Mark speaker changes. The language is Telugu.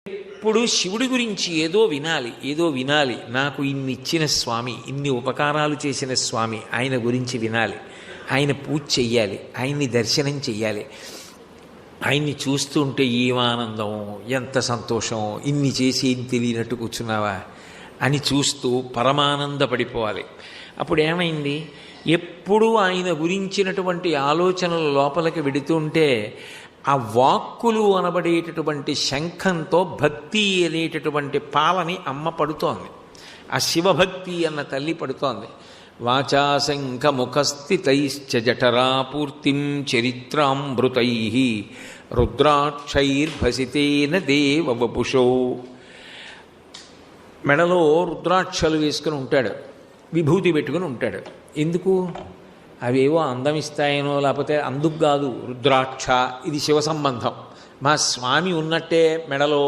Speaker 1: ఎప్పుడు శివుడి గురించి ఏదో వినాలి, ఏదో వినాలి, నాకు ఇన్ని ఇచ్చిన స్వామి, ఇన్ని ఉపకారాలు చేసిన స్వామి, ఆయన గురించి వినాలి, ఆయన పూజ చెయ్యాలి, ఆయన్ని దర్శనం చెయ్యాలి, ఆయన్ని చూస్తూ ఉంటే ఏం ఆనందం, ఎంత సంతోషం, ఇన్ని చేసి ఏం తెలియనట్టు కూర్చున్నావా అని చూస్తూ పరమానందపడిపోవాలి. అప్పుడు ఏమైంది, ఎప్పుడూ ఆయన గురించినటువంటి ఆలోచనలు లోపలికి వెడుతుంటే ఆ వాక్కులు అనబడేటటువంటి శంఖంతో భక్తి అనేటటువంటి పాలని అమ్మ పడుతోంది, ఆ శివభక్తి అన్న తల్లి పడుతోంది. వాచా శంఖముఖస్థితైశ్చ జఠరాపూర్తిం చరిత్రామృతై రుద్రాక్షైర్భసితేన దేవవపుషో. మెడలో రుద్రాక్షలు వేసుకుని ఉంటాడు, విభూతి పెట్టుకుని ఉంటాడు. ఎందుకు? అవేవో అందం ఇస్తాయనో, లేకపోతే అందుకు కాదు. రుద్రాక్ష ఇది శివ సంబంధం. మా స్వామి ఉన్నట్టే మెడలో